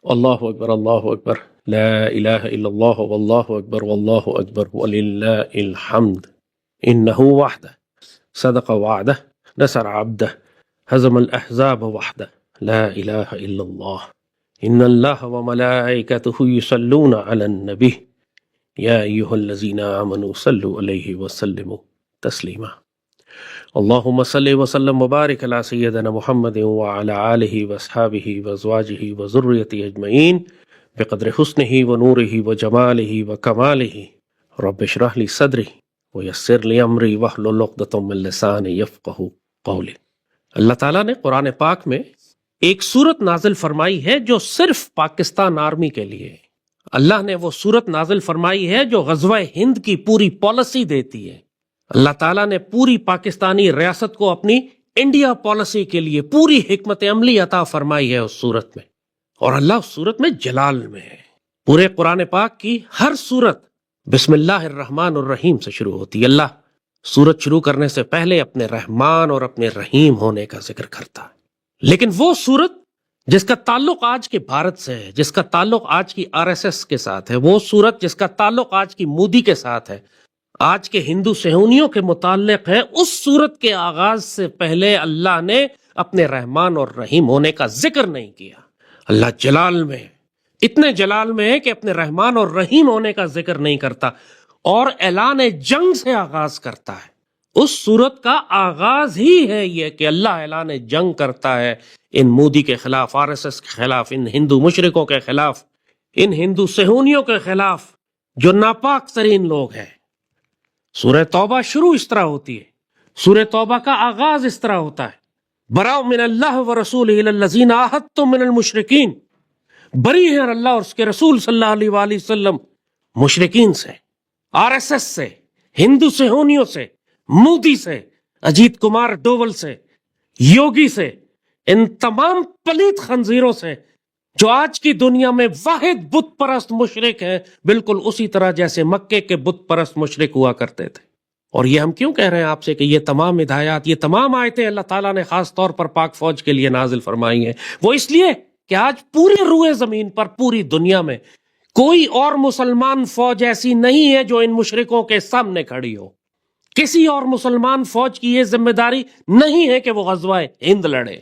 اللہ اکبر اللہ اکبر لا الہ الا اللہ واللہ اکبر واللہ اکبر وللہ الحمد انہ وحدہ صدق وعدہ نصر عبدہ ہزم الاحزاب وحدہ لا الہ الا اللہ ان اللہ وملائکتہ یصلون علی النبی یا ایہا الذین آمنوا صلوا علیہ وسلموا تسلیما اللہم صلی وسلم وبارک علی سیدنا محمد وعلی آلہ واصحابہ وازواجہ وذریتہ اجمعین بقدر حسنہ ونورہ وجمالہ وکمالہ رب اشرح لی صدری ویسر لی امری واحلل عقدۃ من لسانی یفقہوا قولی۔ اللہ تعالیٰ نے قرآن پاک میں ایک سورت نازل فرمائی ہے جو صرف پاکستان آرمی کے لیے ہے۔ اللہ نے وہ سورت نازل فرمائی ہے جو غزوہ ہند کی پوری پالیسی دیتی ہے۔ اللہ تعالیٰ نے پوری پاکستانی ریاست کو اپنی انڈیا پالیسی کے لیے پوری حکمت عملی عطا فرمائی ہے اس سورت میں، اور اللہ اس سورت میں جلال میں ہے۔ پورے قرآن پاک کی ہر سورت بسم اللہ الرحمن الرحیم سے شروع ہوتی ہے۔ اللہ سورت شروع کرنے سے پہلے اپنے رحمان اور اپنے رحیم ہونے کا ذکر کرتا ہے۔ لیکن وہ سورت جس کا تعلق آج کے بھارت سے ہے، جس کا تعلق آج کی RSS کے ساتھ ہے، وہ سورت جس کا تعلق آج کی مودی کے ساتھ ہے، آج کے ہندو صہیونیوں کے متعلق ہے، اس سورت کے آغاز سے پہلے اللہ نے اپنے رحمان اور رحیم ہونے کا ذکر نہیں کیا۔ اللہ جلال میں ہے، اتنے جلال میں ہے کہ اپنے رحمان اور رحیم ہونے کا ذکر نہیں کرتا اور اعلان جنگ سے آغاز کرتا ہے۔ اس سورت کا آغاز ہی ہے یہ کہ اللہ اعلان جنگ کرتا ہے ان مودی کے خلاف، RSS کے خلاف، ان ہندو مشرکوں کے خلاف، ان ہندو صہیونیوں کے خلاف جو ناپاک ترین لوگ ہیں۔ سورہ توبہ شروع اس طرح ہوتی ہے، سورہ توبہ کا آغاز اس طرح ہوتا ہے، براء من اللہ ورسولہ الی الذین عاہدتم من المشرکین، بری ہیں اللہ اور اس کے رسول صلی اللہ علیہ وآلہ وسلم مشرکین سے، RSS سے، ہندو صہیونیوں سے، مودی سے، اجیت کمار ڈوول سے، یوگی سے، ان تمام پلیت خنزیروں سے جو آج کی دنیا میں واحد بت پرست مشرک ہیں، بالکل اسی طرح جیسے مکے کے بت پرست مشرک ہوا کرتے تھے۔ اور یہ ہم کیوں کہہ رہے ہیں آپ سے کہ یہ تمام ہدایات، یہ تمام آیتیں اللہ تعالیٰ نے خاص طور پر پاک فوج کے لیے نازل فرمائی ہیں؟ وہ اس لیے کہ آج پوری روئے زمین پر، پوری دنیا میں کوئی اور مسلمان فوج ایسی نہیں ہے جو ان مشرکوں کے سامنے کھڑی ہو۔ کسی اور مسلمان فوج کی یہ ذمہ داری نہیں ہے کہ وہ غزوہ ہند لڑے۔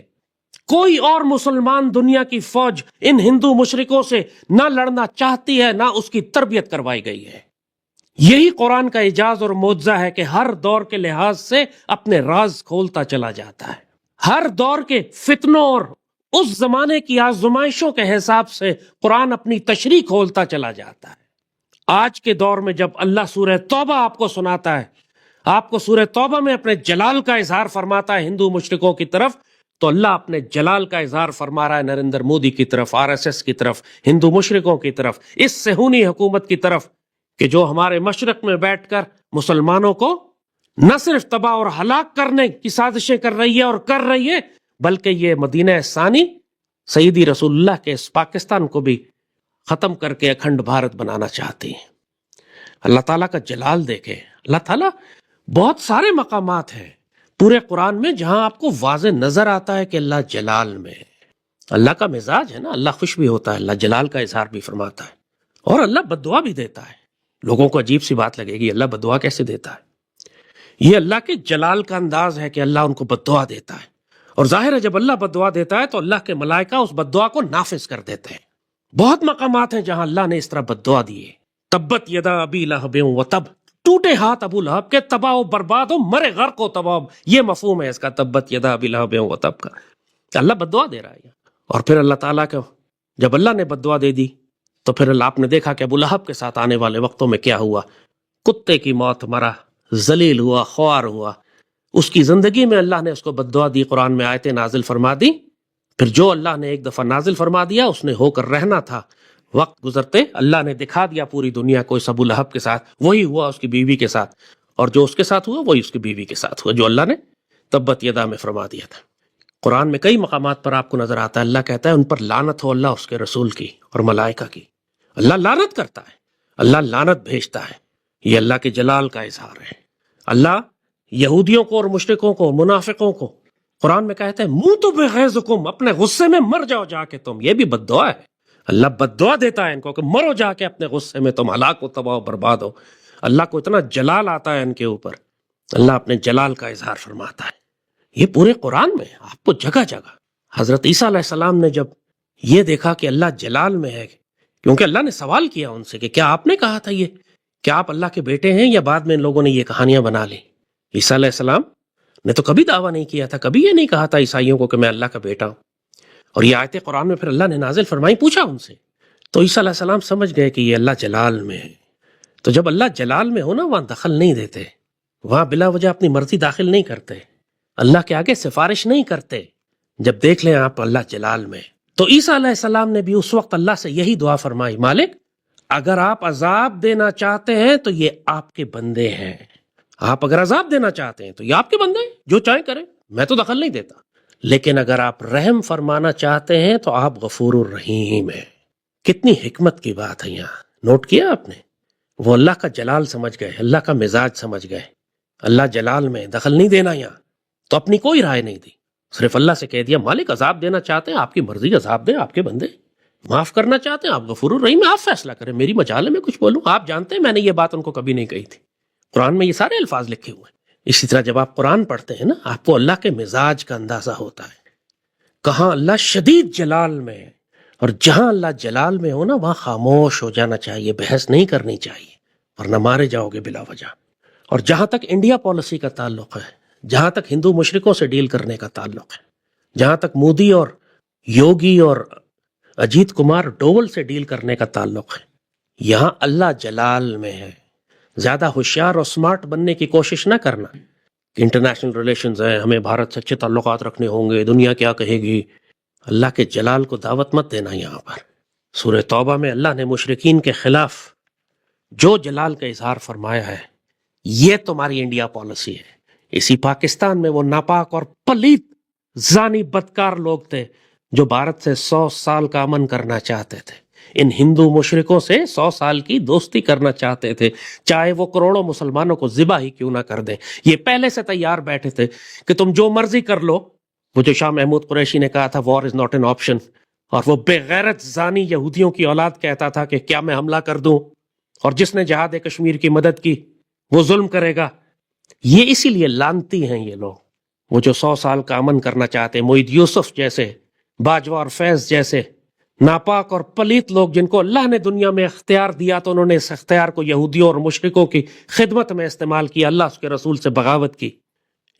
کوئی اور مسلمان دنیا کی فوج ان ہندو مشرکوں سے نہ لڑنا چاہتی ہے، نہ اس کی تربیت کروائی گئی ہے۔ یہی قرآن کا اعجاز اور معجزہ ہے کہ ہر دور کے لحاظ سے اپنے راز کھولتا چلا جاتا ہے۔ ہر دور کے فتنوں اور اس زمانے کی آزمائشوں کے حساب سے قرآن اپنی تشریح کھولتا چلا جاتا ہے۔ آج کے دور میں جب اللہ سورہ توبہ آپ کو سناتا ہے، آپ کو سورہ توبہ میں اپنے جلال کا اظہار فرماتا ہے ہندو مشرکوں کی طرف، تو اللہ اپنے جلال کا اظہار فرما رہا ہے نریندر مودی کی طرف، RSS کی طرف، ہندو مشرکوں کی طرف، اس صہیونی حکومت کی طرف کہ جو ہمارے مشرق میں بیٹھ کر مسلمانوں کو نہ صرف تباہ اور ہلاک کرنے کی سازشیں کر رہی ہے اور کر رہی ہے، بلکہ یہ مدینہ ثانی سیدی رسول اللہ کے اس پاکستان کو بھی ختم کر کے اکھنڈ بھارت بنانا چاہتی ہے۔ اللہ تعالیٰ کا جلال دیکھیں۔ اللہ تعالیٰ بہت سارے مقامات ہیں پورے قرآن میں جہاں آپ کو واضح نظر آتا ہے کہ اللہ جلال میں ہے۔ اللہ کا مزاج ہے نا، اللہ خوش بھی ہوتا ہے، اللہ جلال کا اظہار بھی فرماتا ہے، اور اللہ بد دعا بھی دیتا ہے۔ لوگوں کو عجیب سی بات لگے گی، اللہ بد دعا کیسے دیتا ہے؟ یہ اللہ کے جلال کا انداز ہے کہ اللہ ان کو بد دعا دیتا ہے، اور ظاہر ہے جب اللہ بد دعا دیتا ہے تو اللہ کے ملائکہ اس بد دعا کو نافذ کر دیتے ہیں۔ بہت مقامات ہیں جہاں اللہ نے اس طرح بد دعا دی ہے۔ تبت یدا ابی لہب وتب، ٹوٹے ہاتھ ابو لہب کے، تباہ و برباد ہو، مرے غرق ہو تباہ، یہ مفہوم ہے اس کا تبت یدا ابی لہب وتب کا، کہ اللہ بد دعا دے رہا ہے۔ اور پھر اللہ تعالیٰ کو جب اللہ نے بد دعا دے دی تو پھر آپ نے دیکھا کہ ابو لہب کے ساتھ آنے والے وقتوں میں کیا ہوا۔ کتے کی موت مرا، ذلیل ہوا، خوار ہوا۔ اس کی زندگی میں اللہ نے اس کو بد دعا دی، قرآن میں آیتیں نازل فرما دی۔ پھر جو اللہ نے ایک دفعہ نازل فرما دیا اس نے ہو کر رہنا تھا، وقت گزرتے اللہ نے دکھا دیا پوری دنیا کو اس ابو لہب کے ساتھ، وہی ہوا اس کی بیوی کے ساتھ، اور جو اس کے ساتھ ہوا وہی اس کی بیوی کے ساتھ ہوا جو اللہ نے تبت یدا میں فرما دیا تھا۔ قرآن میں کئی مقامات پر آپ کو نظر آتا ہے اللہ کہتا ہے ان پر لعنت ہو اللہ اس کے رسول کی اور ملائکہ کی۔ اللہ لعنت کرتا ہے، اللہ لعنت بھیجتا ہے، یہ اللہ کے جلال کا اظہار ہے۔ اللہ یہودیوں کو اور مشرکوں کو، منافقوں کو قرآن میں کہتا ہے موتوا بغیظکم، اپنے غصے میں مر جاؤ جا کے تم، یہ بھی بد دعا ہے۔ اللہ بد دعا دیتا ہے ان کو کہ مرو جا کے اپنے غصے میں، تم ہلاک و تباہ و برباد ہو۔ اللہ کو اتنا جلال آتا ہے ان کے اوپر، اللہ اپنے جلال کا اظہار فرماتا ہے۔ یہ پورے قرآن میں آپ کو جگہ جگہ۔ حضرت عیسیٰ علیہ السلام نے جب یہ دیکھا کہ اللہ جلال میں ہے، کیونکہ اللہ نے سوال کیا ان سے کہ کیا آپ نے کہا تھا یہ، کیا آپ اللہ کے بیٹے ہیں، یا بعد میں ان لوگوں نے یہ کہانیاں بنا لی؟ عیسیٰ علیہ السلام نے تو کبھی دعویٰ نہیں کیا تھا، کبھی یہ نہیں کہا تھا عیسائیوں کو کہ میں اللہ کا بیٹا ہوں۔ اور یہ آیت قرآن میں پھر اللہ نے نازل فرمائی، پوچھا ان سے، تو عیسیٰ علیہ السلام سمجھ گئے کہ یہ اللہ جلال میں ہے۔ تو جب اللہ جلال میں ہو نا، وہاں دخل نہیں دیتے، وہاں بلا وجہ اپنی مرضی داخل نہیں کرتے، اللہ کے آگے سفارش نہیں کرتے، جب دیکھ لیں آپ اللہ جلال میں۔ تو عیسیٰ علیہ السلام نے بھی اس وقت اللہ سے یہی دعا فرمائی، مالک اگر آپ عذاب دینا چاہتے ہیں تو یہ آپ کے بندے ہیں، آپ اگر عذاب دینا چاہتے ہیں تو یہ آپ کے بندے ہیں، جو چاہیں کریں، میں تو دخل نہیں دیتا، لیکن اگر آپ رحم فرمانا چاہتے ہیں تو آپ غفور الرحیم ہیں۔ کتنی حکمت کی بات ہے یہاں، نوٹ کیا آپ نے؟ وہ اللہ کا جلال سمجھ گئے، اللہ کا مزاج سمجھ گئے، اللہ جلال میں دخل نہیں دینا یہاں، تو اپنی کوئی رائے نہیں دی، صرف اللہ سے کہہ دیا مالک عذاب دینا چاہتے ہیں آپ کی مرضی، عذاب دیں، آپ کے بندے، معاف کرنا چاہتے ہیں آپ غفور الرحیم، آپ فیصلہ کریں، میری مجال ہے میں کچھ بولوں۔ آپ جانتے ہیں میں نے یہ بات ان کو کبھی نہیں کہی تھی، قرآن میں یہ سارے الفاظ لکھے ہوئے ہیں۔ اسی طرح جب آپ قرآن پڑھتے ہیں نا، آپ کو اللہ کے مزاج کا اندازہ ہوتا ہے، کہاں اللہ شدید جلال میں ہے، اور جہاں اللہ جلال میں ہو نا، وہاں خاموش ہو جانا چاہیے، بحث نہیں کرنی چاہیے، ورنہ مارے جاؤ گے بلا وجہ۔ اور جہاں تک انڈیا پالیسی کا تعلق ہے، جہاں تک ہندو مشرکوں سے ڈیل کرنے کا تعلق ہے، جہاں تک مودی اور یوگی اور اجیت کمار ڈوول سے ڈیل کرنے کا تعلق ہے، یہاں اللہ جلال میں ہے۔ زیادہ ہوشیار اور سمارٹ بننے کی کوشش نہ کرنا کہ انٹرنیشنل ریلیشنز ہیں، ہمیں بھارت سے اچھے تعلقات رکھنے ہوں گے، دنیا کیا کہے گی۔ اللہ کے جلال کو دعوت مت دینا یہاں پر۔ سورہ توبہ میں اللہ نے مشرکین کے خلاف جو جلال کا اظہار فرمایا ہے، یہ تمہاری انڈیا پالیسی ہے۔ اسی پاکستان میں وہ ناپاک اور پلیت زانی بدکار لوگ تھے جو بھارت سے 100 سال کا امن کرنا چاہتے تھے، ان ہندو مشرکوں سے 100 سال کی دوستی کرنا چاہتے تھے، چاہے وہ کروڑوں مسلمانوں کو ذبح ہی کیوں نہ کر دیں۔ یہ پہلے سے تیار بیٹھے تھے کہ تم جو مرضی کر لو۔ وہ جو شاہ محمود قریشی نے کہا تھا وار از ناٹ این آپشن، اور وہ بے غیرت زانی یہودیوں کی اولاد کہتا تھا کہ کیا میں حملہ کر دوں، اور جس نے جہاد کشمیر کی مدد کی وہ ظلم کرے گا۔ یہ اسی لیے لانتی ہیں یہ لوگ، وہ جو 100 سال کا امن کرنا چاہتے ہیں، معید یوسف جیسے، باجوہ اور فیض جیسے ناپاک اور پلیت لوگ، جن کو اللہ نے دنیا میں اختیار دیا تو انہوں نے اس اختیار کو یہودیوں اور مشرکوں کی خدمت میں استعمال کیا، اللہ اس کے رسول سے بغاوت کی۔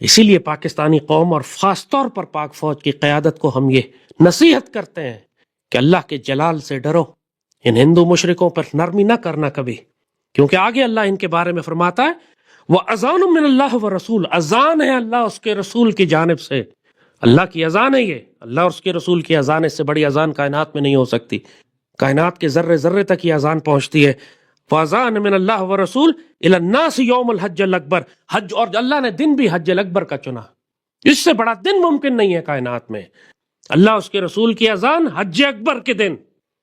اسی لیے پاکستانی قوم اور خاص طور پر پاک فوج کی قیادت کو ہم یہ نصیحت کرتے ہیں کہ اللہ کے جلال سے ڈرو، ان ہندو مشرکوں پر نرمی نہ کرنا کبھی، کیونکہ آگے اللہ ان کے بارے میں فرماتا ہے وہ اذان من اللہ و رسول، اذان ہے اللہ اس کے رسول کی جانب سے، اللہ کی اذان ہے یہ، اللہ اور اس کے رسول کی اذان، اس سے بڑی اذان کائنات میں نہیں ہو سکتی، کائنات کے ذرے ذرے تک یہ اذان پہنچتی ہے۔ فاذان من اللہ و رسول الی الناس یوم الحج الاکبر، حج، اور اللہ نے دن بھی حج الاکبر کا چنا، اس سے بڑا دن ممکن نہیں ہے کائنات میں، اللہ اس کے رسول کی اذان حج اکبر کے دن۔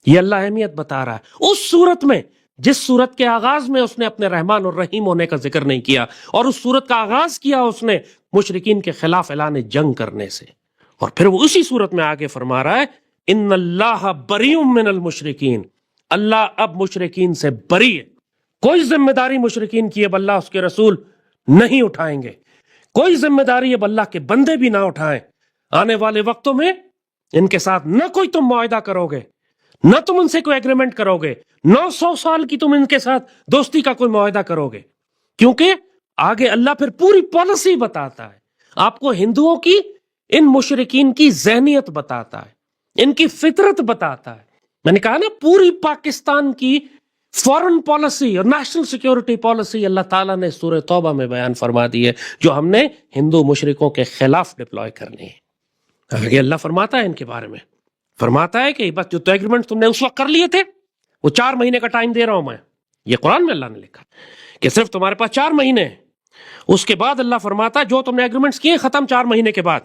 یہ اللہ اہمیت بتا رہا ہے اس صورت میں جس صورت کے آغاز میں اس نے اپنے رحمان اور رحیم ہونے کا ذکر نہیں کیا، اور اس صورت کا آغاز کیا اس نے مشرکین کے خلاف اعلان جنگ کرنے سے، اور پھر وہ اسی صورت میں آگے فرما رہا ہے ان اللہ بریء من المشرکین، اللہ اب مشرکین سے بری ہے، کوئی ذمہ داری مشرکین کی اب اللہ اس کے رسول نہیں اٹھائیں گے، کوئی ذمہ داری اب اللہ کے بندے بھی نہ اٹھائیں۔ آنے والے وقتوں میں ان کے ساتھ نہ کوئی تم معاہدہ کرو گے، نہ تم ان سے کوئی ایگریمنٹ کرو گے، 900 سال کی تم ان کے ساتھ دوستی کا کوئی معاہدہ کرو گے، کیونکہ آگے اللہ پھر پوری پالیسی بتاتا ہے، آپ کو ہندوؤں کی ان مشرکین کی ذہنیت بتاتا ہے، ان کی فطرت بتاتا ہے۔ میں نے کہا نا پوری پاکستان کی فورن پالیسی اور نیشنل سیکیورٹی پالیسی اللہ تعالیٰ نے سورہ توبہ میں بیان فرما دی ہے، جو ہم نے ہندو مشرکوں کے خلاف ڈپلوائے کرنی ہے۔ آگے اللہ فرماتا ہے ان کے بارے میں، فرماتا ہے کہ بس جو ایگریمنٹ تم نے اس وقت کر لیے تھے وہ 4 مہینے کا ٹائم دے رہا ہوں میں، یہ قرآن میں اللہ نے لکھا کہ صرف تمہارے پاس 4 مہینے ہیں۔ اس کے بعد اللہ فرماتا ہے جو تم نے ایگریمنٹس کیے ختم 4 مہینے کے بعد،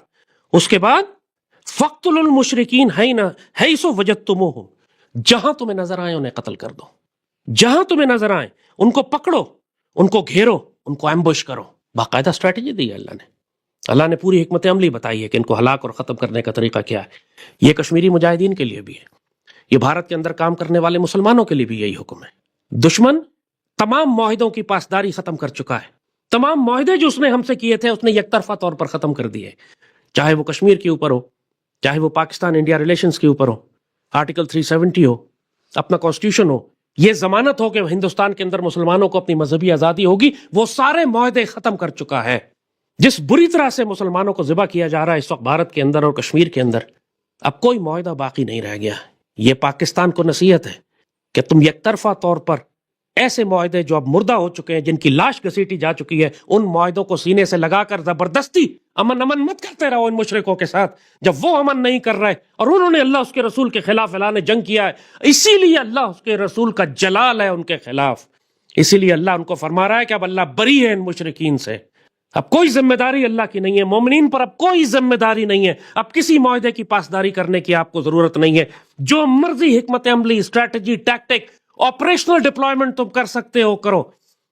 اس کے بعد فَاقْتُلُوا الْمُشْرِكِينَ حَيْثُ وَجَدتُّمُوهُمْ، جہاں تمہیں نظر آئے انہیں قتل کر دو، جہاں تمہیں نظر آئے ان کو پکڑو، ان کو گھیرو، ان کو ایمبوش کرو۔ باقاعدہ اسٹریٹجی دی ہے اللہ نے پوری حکمت عملی بتائی ہے کہ ان کو ہلاک اور ختم کرنے کا طریقہ کیا ہے۔ یہ کشمیری مجاہدین کے لیے بھی ہے، یہ بھارت کے اندر کام کرنے والے مسلمانوں کے لیے بھی یہی حکم ہے۔ دشمن تمام معاہدوں کی پاسداری ختم کر چکا ہے، تمام معاہدے جو اس نے ہم سے کیے تھے اس نے یک طرفہ طور پر ختم کر دیے، چاہے وہ کشمیر کے اوپر ہو، چاہے وہ پاکستان انڈیا ریلیشنز کے اوپر ہو، آرٹیکل 370 ہو، اپنا کانسٹیٹیوشن ہو، یہ ضمانت ہو کہ ہندوستان کے اندر مسلمانوں کو اپنی مذہبی آزادی ہوگی، وہ سارے معاہدے ختم کر چکا ہے۔ جس بری طرح سے مسلمانوں کو ذبح کیا جا رہا ہے اس وقت بھارت کے اندر اور کشمیر کے اندر، اب کوئی معاہدہ باقی نہیں رہ گیا۔ یہ پاکستان کو نصیحت ہے کہ تم یک طرفہ طور پر ایسے معاہدے جو اب مردہ ہو چکے ہیں، جن کی لاش گھسیٹی جا چکی ہے، ان معاہدوں کو سینے سے لگا کر زبردستی امن مت کرتے رہو ان مشرکوں کے ساتھ جب وہ امن نہیں کر رہے، اور انہوں نے اللہ اس کے رسول کے خلاف اعلان جنگ کیا ہے۔ اسی لیے اللہ اس کے رسول کا جلال ہے ان کے خلاف، اسی لیے اللہ ان کو فرما رہا ہے کہ اب اللہ بری ہے ان مشرکین سے، اب کوئی ذمہ داری اللہ کی نہیں ہے، مومنین پر اب کوئی ذمہ داری نہیں ہے، اب کسی معاہدے کی پاسداری کرنے کی آپ کو ضرورت نہیں ہے۔ جو مرضی حکمت عملی، اسٹریٹجی، ٹیکٹک، آپریشنل ڈپلائمنٹ تم کر سکتے ہو کرو،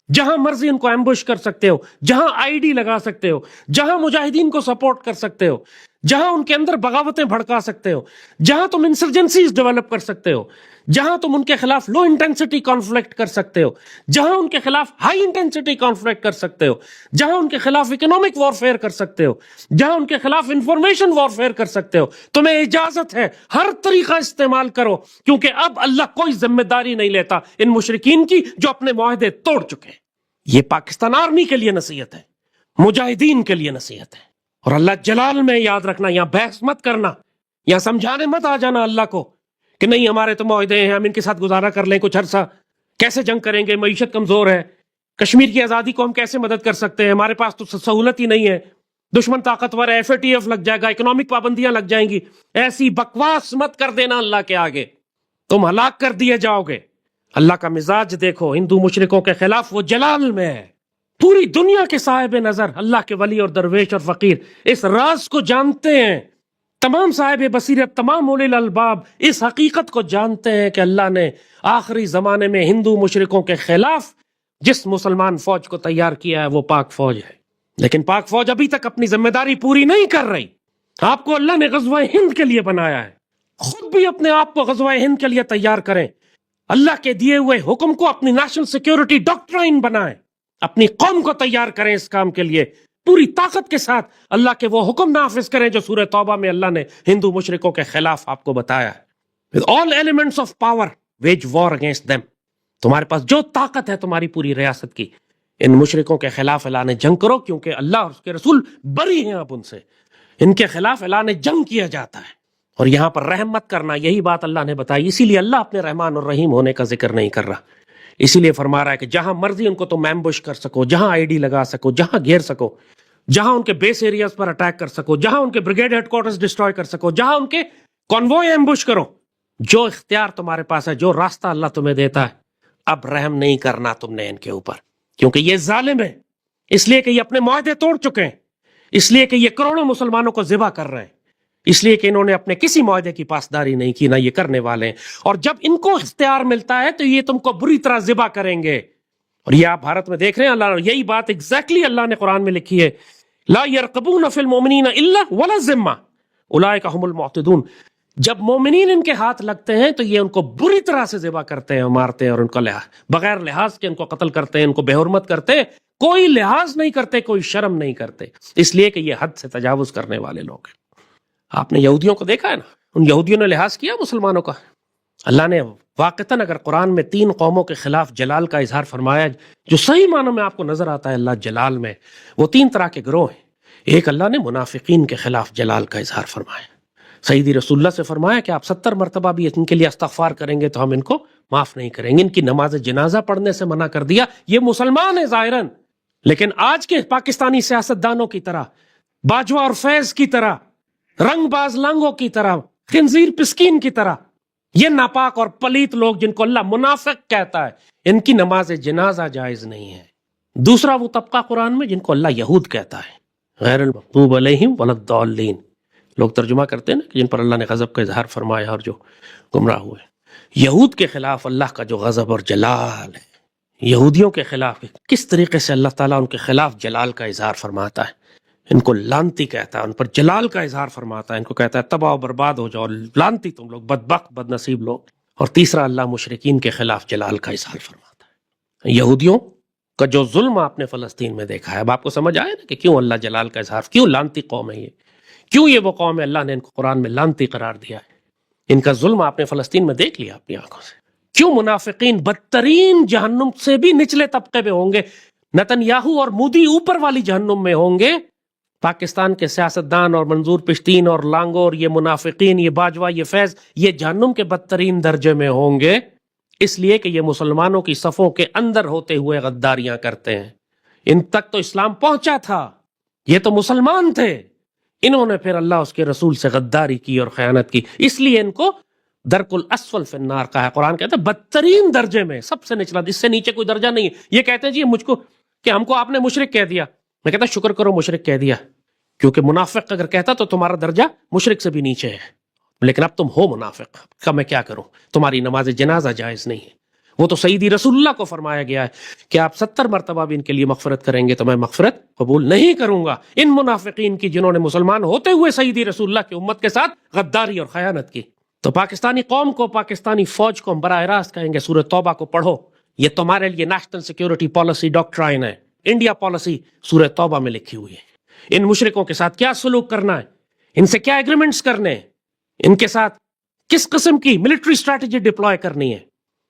جہاں مرضی ان کو ایمبوش کر سکتے ہو، جہاں آئی ڈی لگا سکتے ہو، جہاں مجاہدین کو سپورٹ کر سکتے ہو، جہاں ان کے اندر بغاوتیں بھڑکا سکتے ہو، جہاں تم انسرجنسیز ڈیولپ کر سکتے ہو، جہاں تم ان کے خلاف لو انٹینسٹی کانفلکٹ کر سکتے ہو، جہاں ان کے خلاف ہائی انٹینسٹی کانفلکٹ کر سکتے ہو، جہاں ان کے خلاف اکنامک وارفیئر کر سکتے ہو، جہاں ان کے خلاف انفارمیشن وارفیئر کر سکتے ہو، تمہیں اجازت ہے، ہر طریقہ استعمال کرو، کیونکہ اب اللہ کوئی ذمہ داری نہیں لیتا ان مشرکین کی جو اپنے معاہدے توڑ چکے ہیں۔ یہ پاکستان آرمی کے لیے نصیحت ہے، مجاہدین کے لیے نصیحت ہے۔ اور اللہ جلال میں یاد رکھنا، یہاں بحث مت کرنا، یہاں سمجھانے مت آ جانا اللہ کو کہ نہیں ہمارے تو معاہدے ہیں، ہم ان کے ساتھ گزارا کر لیں کچھ عرصہ، کیسے جنگ کریں گے، معیشت کمزور ہے، کشمیر کی آزادی کو ہم کیسے مدد کر سکتے ہیں، ہمارے پاس تو سہولت ہی نہیں ہے، دشمن طاقتور ہے، FATF لگ جائے گا، اکنامک پابندیاں لگ جائیں گی۔ ایسی بکواس مت کر دینا اللہ کے آگے، تم ہلاک کر دیے جاؤ گے۔ اللہ کا مزاج دیکھو ہندو مشرکوں کے خلاف، وہ جلال میں ہے۔ پوری دنیا کے صاحب نظر، اللہ کے ولی اور درویش اور فقیر اس راز کو جانتے ہیں، تمام صاحب بصیرت، تمام اولی الالباب اس حقیقت کو جانتے ہیں کہ اللہ نے آخری زمانے میں ہندو مشرکوں کے خلاف جس مسلمان فوج کو تیار کیا ہے وہ پاک فوج ہے، لیکن پاک فوج ابھی تک اپنی ذمہ داری پوری نہیں کر رہی۔ آپ کو اللہ نے غزوہ ہند کے لیے بنایا ہے، خود بھی اپنے آپ کو غزوہ ہند کے لیے تیار کریں، اللہ کے دیے ہوئے حکم کو اپنی نیشنل سیکیورٹی ڈاکٹرائن بنائیں، اپنی قوم کو تیار کریں اس کام کے لیے، پوری طاقت کے ساتھ اللہ کے وہ حکم نافذ کریں جو سورہ توبہ میں اللہ نے ہندو مشرکوں کے خلاف آپ کو بتایا ہے۔ With all elements of power wage war against them، تمہارے پاس جو طاقت ہے تمہاری پوری ریاست کی، ان مشرکوں کے خلاف اعلان جنگ کرو، کیونکہ اللہ اور اس کے رسول بری ہیں اب ان سے، ان کے خلاف اعلان جنگ کیا جاتا ہے۔ اور یہاں پر رحم مت کرنا، یہی بات اللہ نے بتائی، اسی لیے اللہ اپنے رحمان اور رحیم ہونے کا ذکر نہیں کر رہا، اسی لیے فرما رہا ہے کہ جہاں مرضی ان کو تم ایمبوش کر سکو، جہاں آئی ڈی لگا سکو، جہاں گھیر سکو، جہاں ان کے بیس ایریاز پر اٹیک کر سکو، جہاں ان کے بریگیڈ ہیڈ کوارٹرز ڈسٹروائے کر سکو، جہاں ان کے کنووائے ایمبوش کرو، جو اختیار تمہارے پاس ہے، جو راستہ اللہ تمہیں دیتا ہے، اب رحم نہیں کرنا تم نے ان کے اوپر، کیونکہ یہ ظالم ہے، اس لیے کہ یہ اپنے معاہدے توڑ چکے ہیں، اس لیے کہ یہ کروڑوں مسلمانوں کو ذبح کر رہے ہیں، اس لیے کہ انہوں نے اپنے کسی معاہدے کی پاسداری نہیں کی، نہ یہ کرنے والے ہیں، اور جب ان کو اختیار ملتا ہے تو یہ تم کو بری طرح ذبح کریں گے۔ اور یہ آپ بھارت میں دیکھ رہے ہیں، اللہ یہی بات ایگزیکٹلی اللہ نے قرآن میں لکھی ہے، لا يرقبون فی المؤمنین الا ولا ذمہ اولئک هم المعتدون۔ جب مومنین ان کے ہاتھ لگتے ہیں تو یہ ان کو بری طرح سے ذبح کرتے ہیں، مارتے ہیں، اور ان کا بغیر لحاظ کے ان کو قتل کرتے ہیں، ان کو بے حرمت کرتے ہیں، کوئی لحاظ نہیں کرتے، کوئی شرم نہیں کرتے، اس لیے کہ یہ حد سے تجاوز کرنے والے لوگ ہیں۔ آپ نے یہودیوں کو دیکھا ہے نا، ان یہودیوں نے لحاظ کیا مسلمانوں کا؟ اللہ نے واقعتاً اگر قرآن میں 3 قوموں کے خلاف جلال کا اظہار فرمایا جو صحیح معنوں میں آپ کو نظر آتا ہے اللہ جلال میں، وہ 3 طرح کے گروہ ہیں۔ ایک، اللہ نے منافقین کے خلاف جلال کا اظہار فرمایا، سیدی رسول اللہ سے فرمایا کہ آپ 70 مرتبہ بھی ان کے لیے استغفار کریں گے تو ہم ان کو معاف نہیں کریں گے، ان کی نماز جنازہ پڑھنے سے منع کر دیا۔ یہ مسلمان ہیں ظاہراً، لیکن آج کے پاکستانی سیاستدانوں کی طرح، باجوہ اور فیض کی طرح، رنگ باز لانگوں کی طرح، خنزیر پسکین کی طرح، یہ ناپاک اور پلیت لوگ جن کو اللہ منافق کہتا ہے، ان کی نماز جنازہ جائز نہیں ہے۔ دوسرا وہ طبقہ قرآن میں جن کو اللہ یہود کہتا ہے، غیر المغضوب علیہم ولا الضالین، لوگ ترجمہ کرتے ہیں نا کہ جن پر اللہ نے غضب کا اظہار فرمایا اور جو گمراہ ہوئے۔ یہود کے خلاف اللہ کا جو غضب اور جلال ہے، یہودیوں کے خلاف کس طریقے سے اللہ تعالیٰ ان کے خلاف جلال کا اظہار فرماتا ہے، ان کو لانتی کہتا ہے، ان پر جلال کا اظہار فرماتا ہے، ان کو کہتا ہے تباہ و برباد ہو جاؤ، لانتی تم لوگ، بدبخت بد نصیب لوگ۔ اور تیسرا، اللہ مشرکین کے خلاف جلال کا اظہار فرماتا ہے۔ یہودیوں کا جو ظلم آپ نے فلسطین میں دیکھا ہے، اب آپ کو سمجھ آیا نا کہ کیوں اللہ جلال کا اظہار، کیوں لانتی قوم ہے یہ، کیوں یہ وہ قوم ہے اللہ نے ان کو قرآن میں لانتی قرار دیا ہے۔ ان کا ظلم آپ نے فلسطین میں دیکھ لیا اپنی آنکھوں سے۔ کیوں منافقین بدترین جہنم سے بھی نچلے طبقے میں ہوں گے، نتنیاہو اور مودی اوپر والی جہنم میں ہوں گے، پاکستان کے سیاستدان اور منظور پشتین اور لانگور، یہ منافقین، یہ باجوہ، یہ فیض، یہ جہنم کے بدترین درجے میں ہوں گے، اس لیے کہ یہ مسلمانوں کی صفوں کے اندر ہوتے ہوئے غداریاں کرتے ہیں۔ ان تک تو اسلام پہنچا تھا، یہ تو مسلمان تھے، انہوں نے پھر اللہ اس کے رسول سے غداری کی اور خیانت کی، اس لیے ان کو درک الاسفل فی النار کہا ہے۔ قرآن کہتا ہے بدترین درجے میں، سب سے نچلا، اس سے نیچے کوئی درجہ نہیں ہے۔ یہ کہتے ہیں جی مجھ کو کہ ہم کو آپ نے مشرک کہہ دیا، میں کہتا شکر کرو مشرک کہہ دیا، کیونکہ منافق اگر کہتا تو تمہارا درجہ مشرک سے بھی نیچے ہے، لیکن اب تم ہو منافق، کا میں کیا کروں، تمہاری نماز جنازہ جائز نہیں ہے۔ وہ تو سیدی رسول اللہ کو فرمایا گیا ہے کہ آپ 70 مرتبہ بھی ان کے لیے مغفرت کریں گے تو میں مغفرت قبول نہیں کروں گا، ان منافقین کی جنہوں نے مسلمان ہوتے ہوئے سیدی رسول اللہ کی امت کے ساتھ غداری اور خیانت کی۔ تو پاکستانی قوم کو، پاکستانی فوج کو ہم براہ راست کہیں گے سورہ توبہ کو پڑھو، یہ تمہارے لیے نیشنل سیکیورٹی پالیسی ڈاکٹرائن ہے، انڈیا پالیسی سورہ توبہ میں لکھی ہوئی ہے۔ ان مشرکوں کے ساتھ کیا سلوک کرنا ہے، ان سے کیا ایگریمنٹس کرنے ہیں، ان کے ساتھ کس قسم کی ملٹری اسٹریٹجی ڈپلوائے کرنی ہے،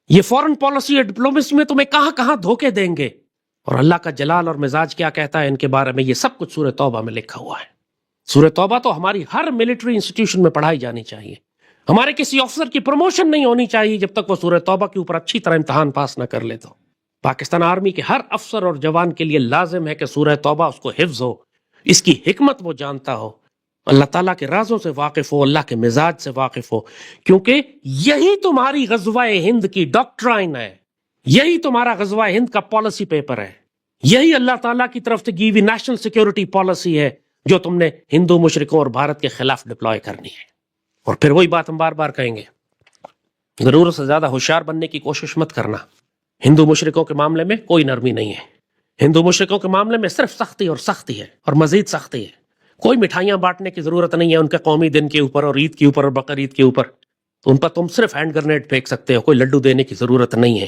یہ فورن پالیسی اور ڈپلومیسی میں تمہیں کہاں کہاں دھوکے دیں گے، اور اللہ کا جلال اور مزاج کیا کہتا ہے ان کے بارے میں، یہ سب کچھ سورہ توبہ میں لکھا ہوا ہے۔ سورہ توبہ تو ہماری ہر ملٹری انسٹیٹیوشن میں پڑھائی جانی چاہیے، ہمارے کسی افسر کی پروموشن نہیں ہونی چاہیے جب تک وہ سورہ توبہ کے اوپر اچھی طرح امتحان پاس نہ کر لے۔ تو پاکستان آرمی کے ہر افسر اور جوان کے لیے لازم ہے کہ سورہ توبہ اس کو حفظ ہو، اس کی حکمت وہ جانتا ہو، اللہ تعالیٰ کے رازوں سے واقف ہو، اللہ کے مزاج سے واقف ہو، کیونکہ یہی تمہاری غزوہ ہند کی ڈاکٹرائن ہے، یہی تمہارا غزوہ ہند کا پالیسی پیپر ہے، یہی اللہ تعالیٰ کی طرف سے کی ہوئی نیشنل سیکیورٹی پالیسی ہے جو تم نے ہندو مشرکوں اور بھارت کے خلاف ڈپلوائے کرنی ہے۔ اور پھر وہی بات ہم بار بار کہیں گے، ضرورت سے زیادہ ہوشیار بننے کی کوشش مت کرنا۔ ہندو مشرکوں کے معاملے میں کوئی نرمی نہیں ہے، ہندو مشرکوں کے معاملے میں صرف سختی اور سختی ہے، اور مزید سختی ہے۔ کوئی مٹھائیاں بانٹنے کی ضرورت نہیں ہے ان کے قومی دن کے اوپر اور عید کے اوپر اور بقر عید کے اوپر، تو ان پر تم صرف ہینڈ گرنیڈ پھینک سکتے ہو، کوئی لڈو دینے کی ضرورت نہیں ہے۔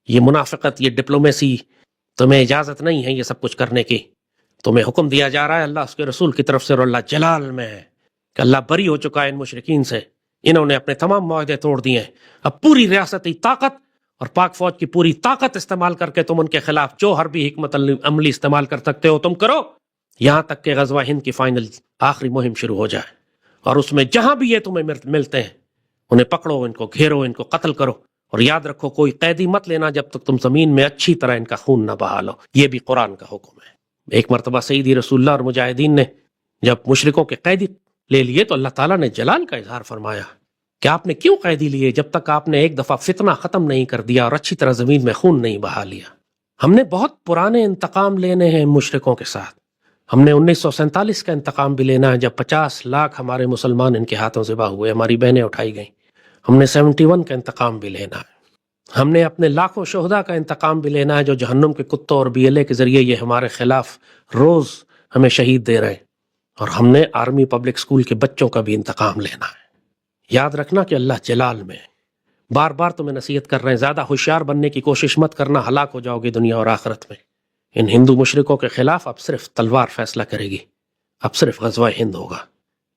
یہ منافقت، یہ ڈپلومیسی، تمہیں اجازت نہیں ہے یہ سب کچھ کرنے کی۔ تمہیں حکم دیا جا رہا ہے اللہ اس کے رسول کی طرف سے، اور اللہ جلال میں ہے کہ اللہ بری ہو چکا ہے ان مشرکین سے، انہوں نے اپنے تمام معاہدے توڑ دیے ہیں۔ اب پوری ریاستی طاقت اور پاک فوج کی پوری طاقت استعمال کر کے تم ان کے خلاف جو حربی حکمت عملی استعمال کر سکتے ہو تم کرو، یہاں تک کہ غزوہ ہند کی فائنل آخری مہم شروع ہو جائے، اور اس میں جہاں بھی یہ تمہیں ملتے ہیں انہیں پکڑو، ان کو گھیرو، ان کو قتل کرو، اور یاد رکھو کوئی قیدی مت لینا جب تک تم زمین میں اچھی طرح ان کا خون نہ بہا لو، یہ بھی قرآن کا حکم ہے۔ ایک مرتبہ سیدی رسول اللہ اور مجاہدین نے جب مشرکوں کے قیدی لے لیے تو اللہ تعالیٰ نے جلال کا اظہار فرمایا کہ آپ نے کیوں قیدی لیے جب تک آپ نے ایک دفعہ فتنہ ختم نہیں کر دیا اور اچھی طرح زمین میں خون نہیں بہا لیا۔ ہم نے بہت پرانے انتقام لینے ہیں مشرکوں کے ساتھ، ہم نے 1947 کا انتقام بھی لینا ہے جب 50 لاکھ ہمارے مسلمان ان کے ہاتھوں ذبح ہوئے، ہماری بہنیں اٹھائی گئیں۔ ہم نے 71 کا انتقام بھی لینا ہے، ہم نے اپنے لاکھوں شہداء کا انتقام بھی لینا ہے جو جہنم کے کتوں اور BLA کے ذریعے یہ ہمارے خلاف روز ہمیں شہید دے رہے ہیں، اور ہم نے آرمی پبلک اسکول کے بچوں کا بھی انتقام لینا ہے۔ یاد رکھنا کہ اللہ جلال میں ہے۔ بار بار تمہیں نصیحت کر رہے ہیں، زیادہ ہوشیار بننے کی کوشش مت کرنا، ہلاک ہو جاؤ گے دنیا اور آخرت میں۔ ان ہندو مشرکوں کے خلاف اب صرف تلوار فیصلہ کرے گی، اب صرف غزوہ ہند ہوگا،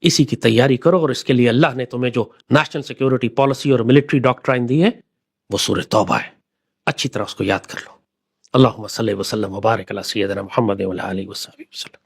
اسی کی تیاری کرو، اور اس کے لیے اللہ نے تمہیں جو نیشنل سیکیورٹی پالیسی اور ملٹری ڈاکٹرائن دی ہے وہ سورہ توبہ ہے، اچھی طرح اس کو یاد کر لو۔ اللہم صلی وسلم وبارک علی سیدنا محمد وعلی آلہ وصحبہ وسلم۔